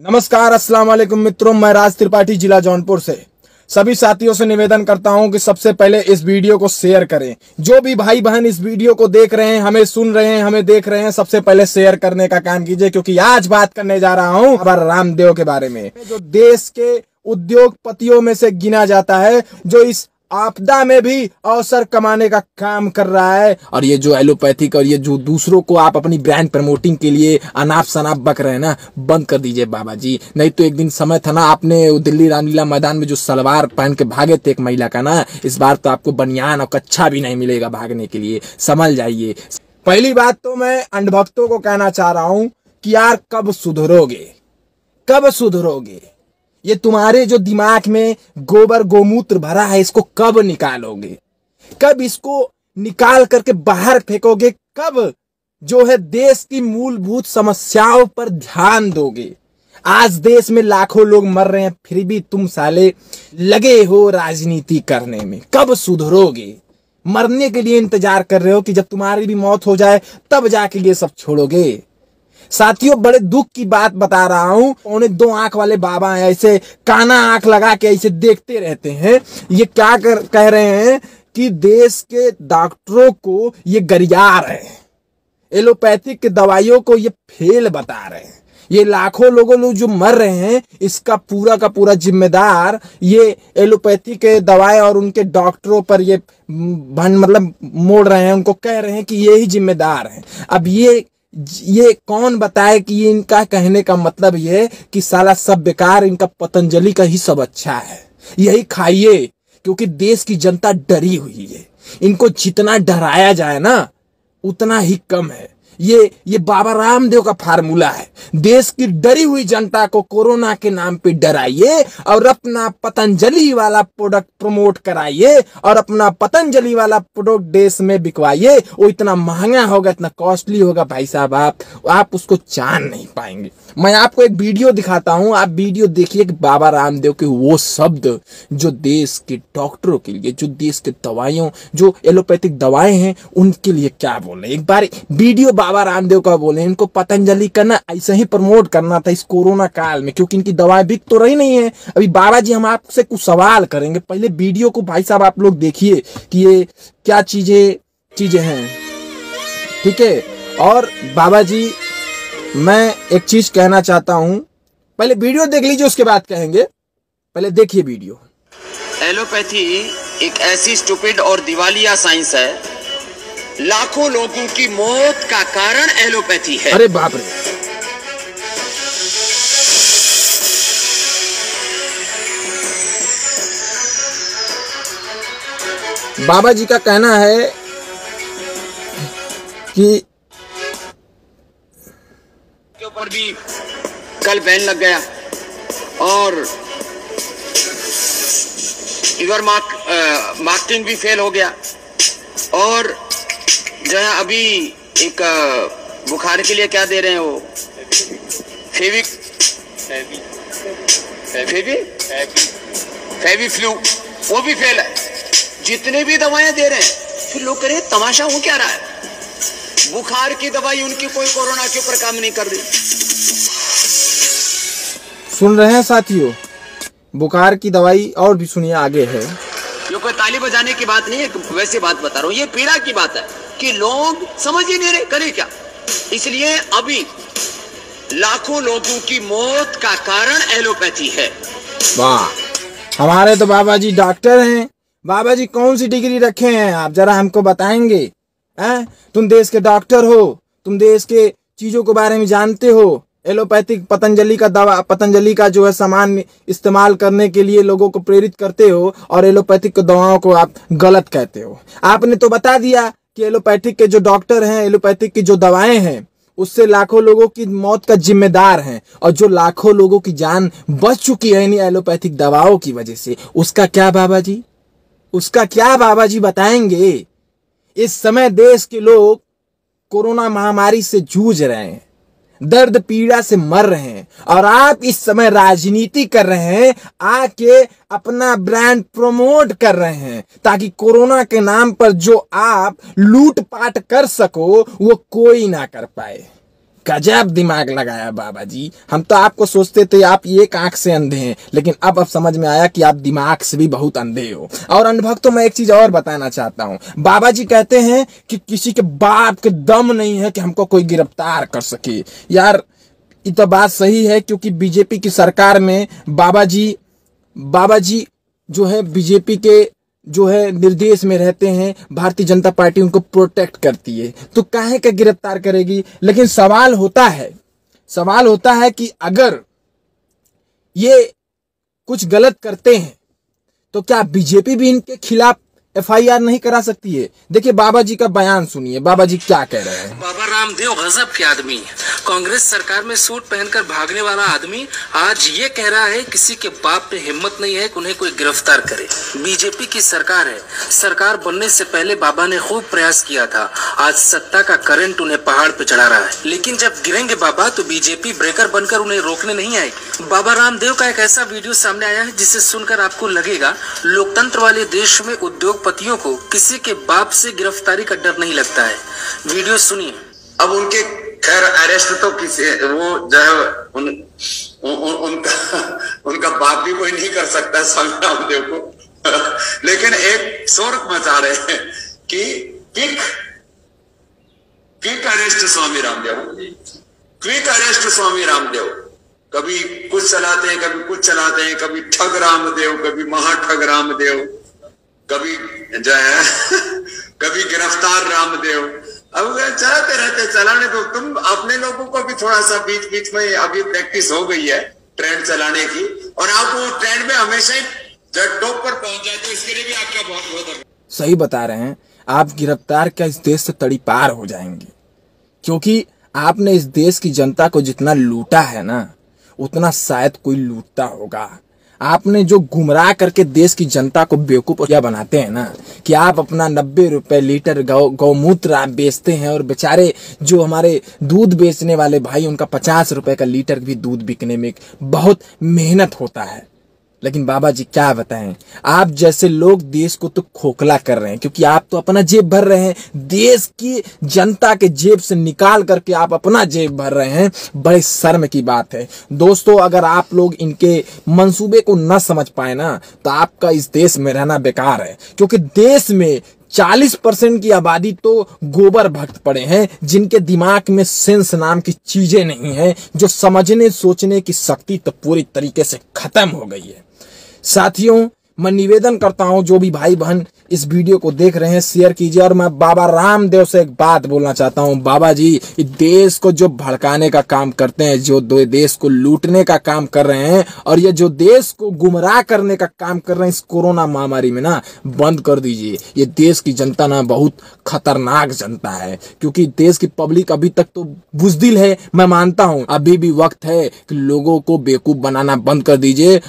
नमस्कार, अस्सलाम वालेकुम मित्रों। मैं राज त्रिपाठी, जिला जौनपुर से सभी साथियों से निवेदन करता हूं कि सबसे पहले इस वीडियो को शेयर करें। जो भी भाई बहन इस वीडियो को देख रहे हैं, हमें सुन रहे हैं, हमें देख रहे हैं, सबसे पहले शेयर करने का काम कीजिए, क्योंकि आज बात करने जा रहा हूं बाबा रामदेव के बारे में, जो देश के उद्योगपतियों में से गिना जाता है, जो इस आपदा में भी अवसर कमाने का काम कर रहा है। और ये जो एलोपैथिक और ये जो दूसरों को आप अपनी ब्रांड प्रमोटिंग के लिए अनाप शनाप बक रहे हैं ना, बंद कर दीजिए बाबा जी। नहीं तो एक दिन समय था ना, आपने दिल्ली रामलीला मैदान में जो सलवार पहन के भागे थे एक महिला का ना, इस बार तो आपको बनियान और कच्छा भी नहीं मिलेगा भागने के लिए, समझ जाइए। पहली बात तो मैं अंधभक्तों को कहना चाह रहा हूं कि यार कब सुधरोगे, कब सुधरोगे? ये तुम्हारे जो दिमाग में गोबर गोमूत्र भरा है, इसको कब निकालोगे? कब इसको निकाल करके बाहर फेंकोगे? कब जो है देश की मूलभूत समस्याओं पर ध्यान दोगे? आज देश में लाखों लोग मर रहे हैं, फिर भी तुम साले लगे हो राजनीति करने में। कब सुधरोगे? मरने के लिए इंतजार कर रहे हो कि जब तुम्हारी भी मौत हो जाए तब जाके ये सब छोड़ोगे? साथियों, बड़े दुख की बात बता रहा हूं। उन्हें 2 आंख वाले बाबा हैं, ऐसे काना आंख लगा के ऐसे देखते रहते हैं। ये क्या कह रहे हैं कि देश के डॉक्टरों को ये गरिया रहे हैं, एलोपैथिक के दवाइयों को ये फेल बता रहे हैं। ये लाखों लोग जो मर रहे हैं, इसका पूरा का पूरा जिम्मेदार ये एलोपैथी के दवाएं और उनके डॉक्टरों पर ये मतलब मोड़ रहे हैं। उनको कह रहे हैं कि ये ही जिम्मेदार है। अब ये कौन बताए कि ये इनका कहने का मतलब ये है कि साला सब बेकार, इनका पतंजलि का ही सब अच्छा है, यही खाइए, क्योंकि देश की जनता डरी हुई है। इनको जितना डराया जाए ना उतना ही कम है। ये बाबा रामदेव का फार्मूला है। देश की डरी हुई जनता को कोरोना के नाम पे डराइए और अपना पतंजलि वाला प्रोडक्ट प्रमोट कराइए और अपना पतंजलि वाला प्रोडक्ट देश में बिकवाइए। वो इतना महंगा होगा, इतना कॉस्टली होगा भाई साहब, आप उसको जान नहीं पाएंगे। मैं आपको एक वीडियो दिखाता हूं, आप वीडियो देखिए कि बाबा रामदेव के वो शब्द जो देश के डॉक्टरों के लिए, जो देश के दवाइयों, जो एलोपैथिक दवाएं हैं उनके लिए क्या बोले। एक बार वीडियो बाबा रामदेव का बोले। इनको पतंजलि का ना ऐसे ही प्रमोट करना था इस कोरोना काल में, क्योंकि इनकी दवाएं बिक तो रही नहीं है। अभी बाबा जी हम आपसे कुछ सवाल करेंगे, पहले वीडियो को भाई साहब आप लोग देखिए कि ये क्या चीजें हैं, ठीक है। और बाबा जी, मैं एक चीज कहना चाहता हूं, पहले वीडियो देख लीजिए, उसके बाद कहेंगे। पहले देखिए वीडियो। एलोपैथी एक ऐसी स्टूपिड और दिवालिया साइंस है, लाखों लोगों की मौत का कारण एलोपैथी है। अरे बाप रे। बाबा जी का कहना है कि के ऊपर भी कल बैन लग गया और इधर मार्केटिंग भी फेल हो गया। और जो है अभी एक बुखार के लिए क्या दे रहे हैं वो फेवी फ्लू, वो भी फेल है। जितने भी दवाएं दे रहे हैं, फिर लोग कह रहे हैं तमाशा हो क्या रहा है, बुखार की दवाई उनकी कोई कोरोना के ऊपर काम नहीं कर रही। सुन रहे हैं साथियों, बुखार की दवाई और भी सुनिए, आगे है। ये कोई ताली बजाने की बात नहीं है, वैसे बात बता रहा हूँ। ये पीड़ा की बात है कि लोग समझ ही नहीं रहे करे क्या। इसलिए अभी लाखों लोगों की मौत का कारण एलोपैथी है। वाह, हमारे तो बाबा जी डॉक्टर हैं। बाबा जी कौन सी डिग्री रखे हैं आप, जरा हमको बताएंगे? हैं, तुम देश के डॉक्टर हो, तुम देश के चीजों के बारे में जानते हो। एलोपैथिक पतंजलि का जो है सामान इस्तेमाल करने के लिए लोगों को प्रेरित करते हो और एलोपैथिक दवाओं को आप गलत कहते हो। आपने तो बता दिया कि एलोपैथिक के जो डॉक्टर हैं, एलोपैथिक की जो दवाएं हैं, उससे लाखों लोगों की मौत का जिम्मेदार हैं। और जो लाखों लोगों की जान बच चुकी है इन एलोपैथिक दवाओं की वजह से, उसका क्या बाबा जी, उसका क्या बाबा जी बताएंगे? इस समय देश के लोग कोरोना महामारी से जूझ रहे हैं, दर्द पीड़ा से मर रहे हैं, और आप इस समय राजनीति कर रहे हैं, आके अपना ब्रांड प्रमोट कर रहे हैं ताकि कोरोना के नाम पर जो आप लूटपाट कर सको वो कोई ना कर पाए। गजब दिमाग लगाया बाबा जी। हम तो आपको सोचते थे आप एक आंख से अंधे हैं, लेकिन अब समझ में आया कि आप दिमाग से भी बहुत अंधे हो। और अनुभक्तों, मैं एक चीज और बताना चाहता हूं। बाबा जी कहते हैं कि किसी के बाप के दम नहीं है कि हमको कोई गिरफ्तार कर सके। यार ये तो बात सही है, क्योंकि बीजेपी की सरकार में बाबा जी जो है बीजेपी के जो है निर्देश में रहते हैं। भारतीय जनता पार्टी उनको प्रोटेक्ट करती है, तो काहे का गिरफ्तार करेगी। लेकिन सवाल होता है कि अगर ये कुछ गलत करते हैं तो क्या बीजेपी भी इनके खिलाफ FIR नहीं करा सकती है। देखिए बाबा जी का बयान सुनिए, बाबा जी क्या कह रहे हैं। बाबा रामदेव गजब के आदमी, कांग्रेस सरकार में सूट पहनकर भागने वाला आदमी आज ये कह रहा है किसी के बाप में हिम्मत नहीं है कि उन्हें कोई गिरफ्तार करे। बीजेपी की सरकार है, सरकार बनने से पहले बाबा ने खूब प्रयास किया था। आज सत्ता का करंट उन्हें पहाड़ पे चढ़ा रहा है, लेकिन जब गिरेंगे बाबा तो बीजेपी ब्रेकर बनकर उन्हें रोकने नहीं आएगी। बाबा रामदेव का एक ऐसा वीडियो सामने आया है जिसे सुनकर आपको लगेगा लोकतंत्र वाले देश में उद्योगपतियों को किसी के बाप से गिरफ्तारी का डर नहीं लगता है। वीडियो सुनिए। अब उनके खैर अरेस्ट तो किसी वो जो है उनका बाप भी कोई नहीं कर सकता स्वामी रामदेव को। लेकिन एक शोर मचा रहे हैं कि quick arrest Swami Ramdev, quick arrest Swami Ramdev. कभी कुछ चलाते हैं, कभी कुछ चलाते हैं, कभी ठग रामदेव, कभी महाठग रामदेव, कभी जो है कभी गिरफ्तार रामदेव। अब चलाते रहते, चलाने दो। तुम अपने लोगों को भी थोड़ा सा बीच बीच में अभी प्रैक्टिस हो गई है ट्रेंड चलाने की, और आप वो ट्रेंड में हमेशा ही जब टॉप पर पहुंच जाते हो, इसके लिए भी आपका बहुत बहुत सही बता रहे हैं। आप गिरफ्तार क्या इस देश से तड़ीपार हो जाएंगे, क्योंकि आपने इस देश की जनता को जितना लूटा है ना, उतना शायद कोई लूटता होगा। आपने जो गुमराह करके देश की जनता को बेवकूफ क्या बनाते हैं ना, कि आप अपना 90 रुपए लीटर गौमूत्र आप बेचते हैं, और बेचारे जो हमारे दूध बेचने वाले भाई, उनका 50 रुपए का लीटर भी दूध बिकने में बहुत मेहनत होता है। लेकिन बाबा जी क्या बताएं, आप जैसे लोग देश को तो खोखला कर रहे हैं, क्योंकि आप तो अपना जेब भर रहे हैं। देश की जनता के जेब से निकाल करके आप अपना जेब भर रहे हैं। बड़े शर्म की बात है दोस्तों। अगर आप लोग इनके मंसूबे को न समझ पाए ना, तो आपका इस देश में रहना बेकार है, क्योंकि देश में 40% की आबादी तो गोबर भक्त पड़े हैं, जिनके दिमाग में सेंस नाम की चीजें नहीं है, जो समझने सोचने की शक्ति तो पूरी तरीके से खत्म हो गई है। साथियों, मैं निवेदन करता हूं, जो भी भाई बहन इस वीडियो को देख रहे हैं, शेयर कीजिए। और मैं बाबा रामदेव से एक बात बोलना चाहता हूं। बाबा जी, इस देश को जो भड़काने का काम करते हैं, जो देश को लूटने का काम कर रहे हैं, और ये जो देश को गुमराह करने का काम कर रहे हैं इस कोरोना महामारी में ना, बंद कर दीजिए। ये देश की जनता ना बहुत खतरनाक जनता है, क्योंकि देश की पब्लिक अभी तक तो बुज़दिल है। मैं मानता हूं अभी भी वक्त है कि लोगों को बेवकूफ बनाना बंद कर दीजिए।